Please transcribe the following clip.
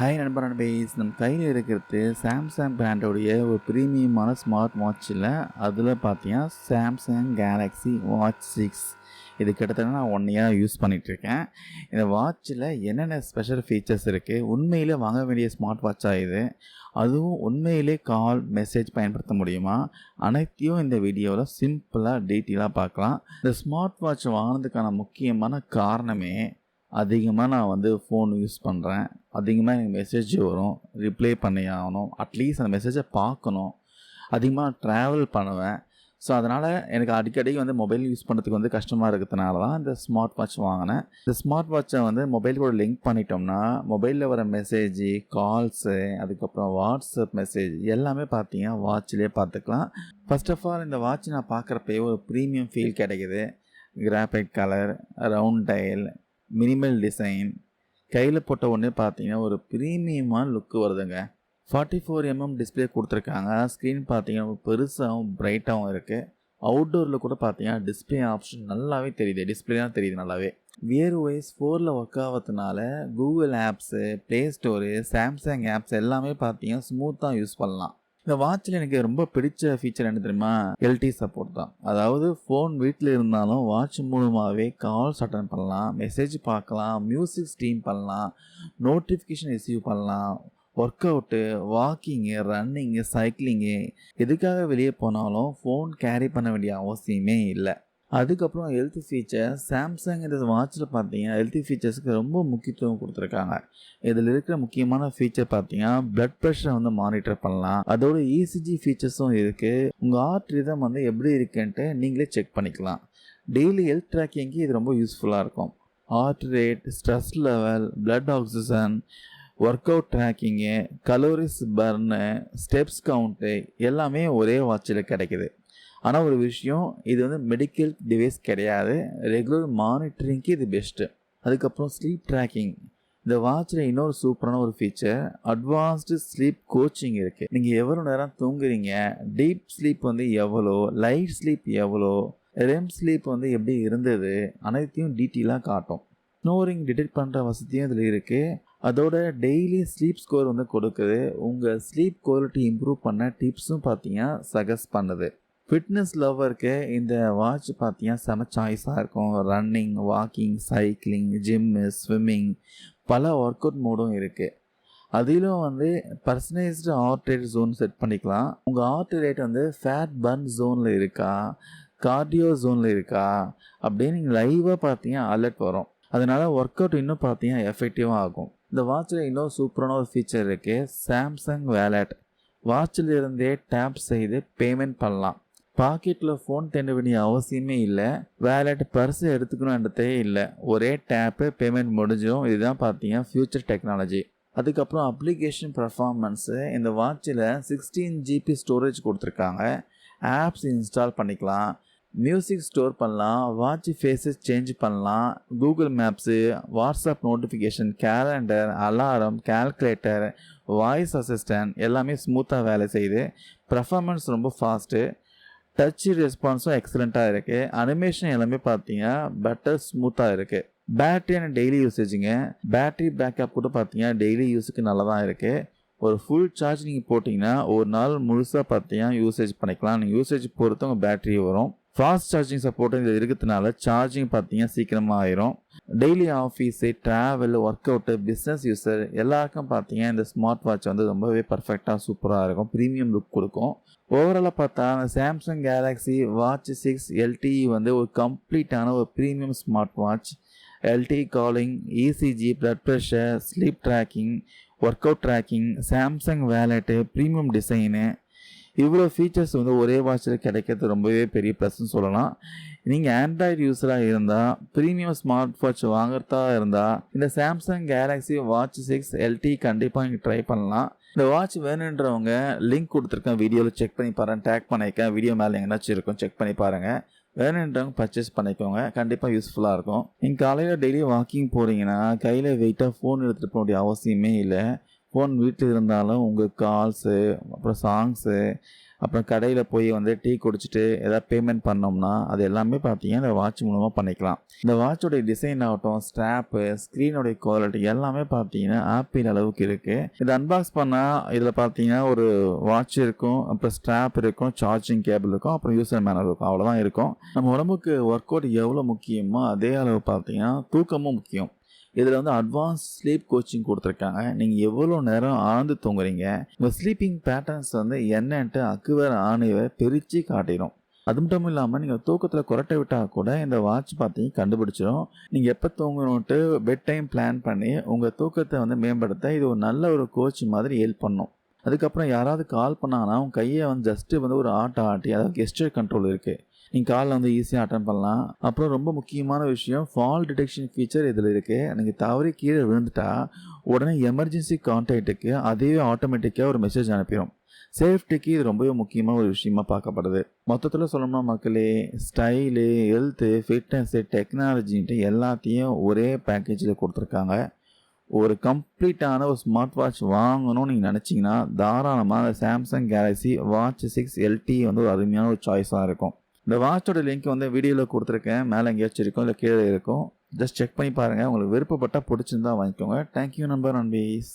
Hi நண்பர் நண்பீஸ், நம்ம கையில் இருக்கிறது சாம்சங் பிராண்டோடைய ஒரு ப்ரீமியமான ஸ்மார்ட் வாட்சில். அதில் பார்த்தீங்கன்னா சாம்சங் கேலக்ஸி வாட்ச் 6. இது கிட்டத்தட்ட நான் 1 இயர் யூஸ் பண்ணிகிட்ருக்கேன். இந்த வாட்சில் என்னென்ன ஸ்பெஷல் ஃபீச்சர்ஸ் இருக்குது, உண்மையிலே வாங்க வேண்டிய ஸ்மார்ட் வாட்சாக இது, அதுவும் உண்மையிலே கால் மெசேஜ் பயன்படுத்த முடியுமா, அனைத்தையும் இந்த வீடியோவில் சிம்பிளாக டீட்டெயிலாக பார்க்கலாம். இந்த ஸ்மார்ட் வாட்ச் வாங்கினதுக்கான முக்கியமான காரணமே, அதிகமாக நான் ஃபோன் யூஸ் பண்ணுறேன். அதிகமாக எனக்கு மெசேஜ் வரும், ரிப்ளை பண்ணி ஆகணும், அட்லீஸ்ட் அந்த மெசேஜை பார்க்கணும். அதிகமாக ட்ராவல் பண்ணுவேன். ஸோ அதனால் எனக்கு அடிக்கடி மொபைல் யூஸ் பண்ணுறதுக்கு கஷ்டமாக இருக்கிறதுனால தான் இந்த ஸ்மார்ட் வாட்ச் வாங்கினேன். இந்த ஸ்மார்ட் வாட்சை மொபைல் கூட லிங்க் பண்ணிட்டோம்னா மொபைலில் வர மெசேஜு, கால்ஸு, அதுக்கப்புறம் வாட்ஸ்அப் மெசேஜ் எல்லாமே பார்த்தீங்கன்னா வாட்சிலே பார்த்துக்கலாம். ஃபர்ஸ்ட் ஆஃப் ஆல் இந்த வாட்ச் நான் பார்க்குறப்பே ஒரு ப்ரீமியம் ஃபீல் கிடைக்குது. Graphite colour, round dial, minimal design, கையில் போட்ட உடனே பார்த்தீங்கன்னா ஒரு ப்ரீமியமான லுக்கு வருதுங்க. 44mm டிஸ்பிளே கொடுத்துருக்காங்க. ஸ்க்ரீன் பார்த்தீங்கன்னா பெருசாகவும் பிரைட்டாகவும் இருக்குது. அவுட்டோரில் கூட பார்த்தீங்கன்னா டிஸ்பிளே ஆப்ஷன் நல்லாவே தெரியுது, டிஸ்பிளேலாம் தெரியுது நல்லாவே. வியர் OS 4 ஒர்க் ஆகிறதுனால Google apps, play store, Samsung apps எல்லாமே பார்த்தீங்கன்னா ஸ்மூத்தாக யூஸ் பண்ணலாம். இந்த வாட்சில் எனக்கு ரொம்ப பிடிச்ச ஃபீச்சர் என்ன தெரியுமா, LTE சப்போர்ட் தான். அதாவது ஃபோன் வீட்டில் இருந்தாலும் வாட்ச் மூலமாகவே கால்ஸ் அட்டன் பண்ணலாம், மெசேஜ் பார்க்கலாம், மியூசிக் ஸ்ட்ரீம் பண்ணலாம், நோட்டிஃபிகேஷன் ரிசீவ் பண்ணலாம், work out, walking, running, cycling, எதுக்காக வெளியே போனாலும் ஃபோன் கேரி பண்ண வேண்டிய அவசியமே இல்லை. அதுக்கப்புறம் ஹெல்த் ஃபீச்சர், சாம்சங் இந்த வாட்சில் பார்த்தீங்கன்னா ஹெல்த் ஃபீச்சர்ஸுக்கு ரொம்ப முக்கியத்துவம் கொடுத்துருக்காங்க. இதில் இருக்கிற முக்கியமான ஃபீச்சர் பார்த்தீங்கன்னா பிளட் ப்ரெஷரை மானிட்டர் பண்ணலாம். அதோட ECG ஃபீச்சர்ஸும் இருக்குது. உங்கள் ஹார்ட் ரிதம் எப்படி இருக்குன்ட்டு நீங்களே செக் பண்ணிக்கலாம். டெய்லி ஹெல்த் ட்ராக்கிங்க்கு இது ரொம்ப யூஸ்ஃபுல்லாக இருக்கும். Heart rate, stress level, blood oxygen, workout ட்ராக்கிங்கு, கலோரிஸ் பர்னு, ஸ்டெப்ஸ் கவுண்ட்டு எல்லாமே ஒரே வாட்சில் கிடைக்குது. ஆனால் ஒரு விஷயம், இது மெடிக்கல் டிவைஸ் கிடையாது, ரெகுலர் மானிட்டரிங்க்கு இது பெஸ்ட்டு. அதுக்கப்புறம் ஸ்லீப் ட்ராக்கிங். இந்த வாட்சில் இன்னொரு சூப்பரான ஒரு ஃபீச்சர், அட்வான்ஸ்டு ஸ்லீப் கோச்சிங் இருக்குது. நீங்கள் எவ்வளோ நேரம் தூங்குறீங்க, டீப் ஸ்லீப் எவ்வளோ, லைட் ஸ்லீப் எவ்வளோ, ரெம் ஸ்லீப் எப்படி இருந்தது, அனைத்தையும் டீட்டெயிலாக காட்டும். ஸ்னோரிங் டிடெக்ட் பண்ணுற வசதியும் இதில் இருக்குது. அதோட டெய்லி ஸ்லீப் ஸ்கோர் கொடுக்குது. உங்கள் ஸ்லீப் குவாலிட்டி இம்ப்ரூவ் பண்ண டிப்ஸும் பார்த்தீங்கன்னா சஜஸ்ட் பண்ணுது. ஃபிட்னஸ் லவ்வருக்கு இந்த வாட்ச் பார்த்தீங்கன்னா செம சாய்ஸாக இருக்கும். Running, walking, cycling, gym, swimming, பல ஒர்க் அவுட் மோடும் இருக்குது. அதிலும் personalised heart rate zone set பண்ணிக்கலாம். உங்கள் ஹார்ட் ரேட் ஃபேட் பர்ன் ஜோனில் இருக்கா, கார்டியோ ஜோனில் இருக்கா அப்படின்னு நீங்கள் லைவாக பார்த்தீங்கன்னா அலர்ட் வரும். அதனால் ஒர்க் அவுட் இன்னும் பார்த்தீங்கன்னா எஃபெக்டிவாக ஆகும். இந்த வாட்சில் இன்னும் சூப்பரான ஒரு ஃபீச்சர் இருக்குது, சாம்சங் வேலட். வாட்சில் இருந்தே டேப் செய்து பேமெண்ட் பண்ணலாம். பாக்கெட்டில் ஃபோன் தேட வேண்டிய அவசியமே இல்லை. வேலட், பர்ஸு எடுத்துக்கணுன்றதே இல்லை. ஒரே டேப்பு பேமெண்ட் முடிஞ்சிடும். இதுதான் பார்த்தீங்கன்னா ஃபியூச்சர் டெக்னாலஜி. அதுக்கப்புறம் அப்ளிகேஷன் பர்ஃபார்மன்ஸு. இந்த வாட்சில் 16GB ஸ்டோரேஜ் கொடுத்துருக்காங்க. ஆப்ஸ் இன்ஸ்டால் பண்ணிக்கலாம், மியூசிக் ஸ்டோர் பண்ணலாம், வாட்ச் ஃபேஸஸ் சேஞ்ச் பண்ணலாம், Google maps, WhatsApp notification, calendar, alarm, calculator, voice assistant எல்லாமே ஸ்மூத்தாக வேலை செய்யுது. பர்ஃபார்மன்ஸ் ரொம்ப ஃபாஸ்ட்டு. டச் ரெஸ்பான்ஸும் எக்ஸலண்ட்டாக இருக்குது. அனிமேஷன் எல்லாமே பார்த்தீங்கன்னா பெட்டர் ஸ்மூத்தாக இருக்குது. பேட்டரியான டெய்லி யூசேஜுங்க. பேட்டரி பேக்கப் கூட பார்த்தீங்கன்னா டெய்லி யூஸுக்கு நல்லா தான் இருக்குது. ஒரு ஃபுல் சார்ஜ் நீங்கள் போட்டிங்கன்னா ஒரு நாள் முழுசாக பார்த்தீங்கன்னா யூசேஜ் பண்ணிக்கலாம். நீங்கள் யூசேஜ் பொறுத்து உங்கள் பேட்டரி வரும். ஃபாஸ்ட் சார்ஜிங் சப்போர்ட்டும் இதில் இருக்கிறதுனால சார்ஜிங் பார்த்தீங்கன்னா சீக்கிரமாக ஆயிரும். Daily office, travel, work out, business user எல்லாருக்கும் பார்த்தீங்கன்னா இந்த ஸ்மார்ட் வாட்ச் ரொம்பவே பர்ஃபெக்டாக சூப்பராக இருக்கும், ப்ரீமியம் லுக் கொடுக்கும். ஓவராலாக பார்த்தா அந்த சாம்சங் கேலக்ஸி வாட்ச் 6 LTE ஒரு கம்ப்ளீட்டான ஒரு premium smart watch. LTE calling, ECG, blood pressure, sleep tracking, work out tracking, Samsung வேலெட்டு, premium design, இவ்வளோ ஃபீச்சர்ஸ் ஒரே வாட்சில் கிடைக்கிறது ரொம்பவே பெரிய ப்ளஸ்ன்னு சொல்லலாம். நீங்கள் ஆண்ட்ராய்டு யூஸராக இருந்தால், ப்ரீமியம் ஸ்மார்ட் வாட்ச் வாங்குறதா இருந்தால் இந்த சாம்சங் கேலக்ஸி வாட்ச் 6 LTE கண்டிப்பாக நீங்கள் ட்ரை பண்ணலாம். இந்த வாட்ச் வேணுன்றவங்க லிங்க் கொடுத்துருக்கேன், வீடியோவில் செக் பண்ணி பாருங்கள், டேக் பண்ணியிருக்கேன், வீடியோ மேலே எங்கேனாச்சும் இருக்கும், செக் பண்ணி பாருங்கள். வேணுன்றவங்க பர்ச்சேஸ் பண்ணிக்கோங்க, கண்டிப்பாக யூஸ்ஃபுல்லாக இருக்கும். நீங்கள் காலையில் டெய்லி வாக்கிங் போகிறீங்கன்னா கையில் வெயிட்டாக ஃபோன் எடுத்துகிட்டு போக வேண்டிய அவசியமே இல்லை. ஃபோன் வீட்டில் இருந்தாலும் உங்கள் கால்ஸு, அப்புறம் சாங்ஸு, அப்புறம் கடையில் போய் வந்து டீ குடிச்சிட்டு ஏதாவது பேமெண்ட் பண்ணோம்னா அது எல்லாமே பார்த்தீங்கன்னா இந்த வாட்ச் மூலமாக பண்ணிக்கலாம். இந்த வாட்சோடைய டிசைன் ஆகட்டும், ஸ்ட்ராப்பு, ஸ்க்ரீனோடைய குவாலிட்டி எல்லாமே பார்த்தீங்கன்னா ஆப்பிள் அளவுக்கு இருக்குது. இதை அன்பாக்ஸ் பண்ணால் இதில் பார்த்தீங்கன்னா ஒரு வாட்ச் இருக்கும், அப்புறம் ஸ்ட்ராப் இருக்கும், சார்ஜிங் கேபிள் இருக்கும், அப்புறம் யூசர் மேனுவல் இருக்கும். அவ்வளோதான் இருக்கும். நம்ம உடம்புக்கு ஒர்க் அவுட் எவ்வளோ முக்கியமோ அதே அளவு பார்த்தீங்கன்னா தூக்கமும் முக்கியம். இதில் வந்து அட்வான்ஸ் ஸ்லீப் கோச்சிங் கொடுத்துருக்காங்க. நீங்கள் எவ்வளோ நேரம் ஆழ்ந்து தூங்குறீங்க, உங்கள் ஸ்லீப்பிங் பேட்டர்ன்ஸ் வந்து என்னன்ட்டு அக்குவேர் ஆணிவை பிரித்து காட்டிடும். அது மட்டும் இல்லாமல் நீங்கள் தூக்கத்தில் குரட்டை விட்டால் கூட இந்த வாட்ச் பார்த்தீங்க கண்டுபிடிச்சிடும். நீங்கள் எப்போ தூங்கணுன்ட்டு பெட் டைம் பிளான் பண்ணி உங்கள் தூக்கத்தை வந்து மேம்படுத்த இது ஒரு நல்ல ஒரு கோச் மாதிரி ஹெல்ப் பண்ணும். அதுக்கப்புறம் யாராவது கால் பண்ணாங்கன்னா உங்கள் கையை வந்து ஜஸ்ட்டு வந்து ஒரு ஆட்டி, அதாவது கெஸ்டர் கண்ட்ரோல் இருக்குது. நீங்கள் காலில் வந்து ஈஸியாக அட்டன் பண்ணலாம். அப்புறம் ரொம்ப முக்கியமான விஷயம், ஃபால் டிடெக்ஷன் ஃபீச்சர் இதில் இருக்குது. நீங்கள் தவறி கீழே விழுந்துட்டா உடனே எமர்ஜென்சி கான்டாக்ட்டுக்கு அதுவே ஆட்டோமேட்டிக்காக ஒரு மெசேஜ் அனுப்பிடும். சேஃப்டிக்கு இது ரொம்பவே முக்கியமான ஒரு விஷயமா பார்க்கப்படுது. மொத்தத்தில் சொல்லணும்னா மக்களே, ஸ்டைலு, ஹெல்த்து, ஃபிட்னஸ்ஸு, டெக்னாலஜின்ட்டு எல்லாத்தையும் ஒரே பேக்கேஜில் கொடுத்துருக்காங்க. ஒரு கம்ப்ளீட்டான ஒரு ஸ்மார்ட் வாட்ச் வாங்கணும்னு நீங்கள் நினச்சிங்கன்னா தாராளமாக சாம்சங் கேலக்ஸி வாட்ச் 6 LT வந்து ஒரு அருமையான ஒரு சாய்ஸாக இருக்கும். இந்த வாட்சோட லிங்க் வந்து வீடியோவில் கொடுத்துருக்கேன். மேலே எங்கேயாச்சும் இருக்கும், இல்லை கீழே இருக்கும். ஜஸ்ட் செக் பண்ணி பாருங்கள். உங்களுக்கு விருப்பப்பட்டால் பிடிச்சிருந்தா வாங்கிக்கோங்க. தேங்க்யூ நண்பர் அண்ட் பீஸ்.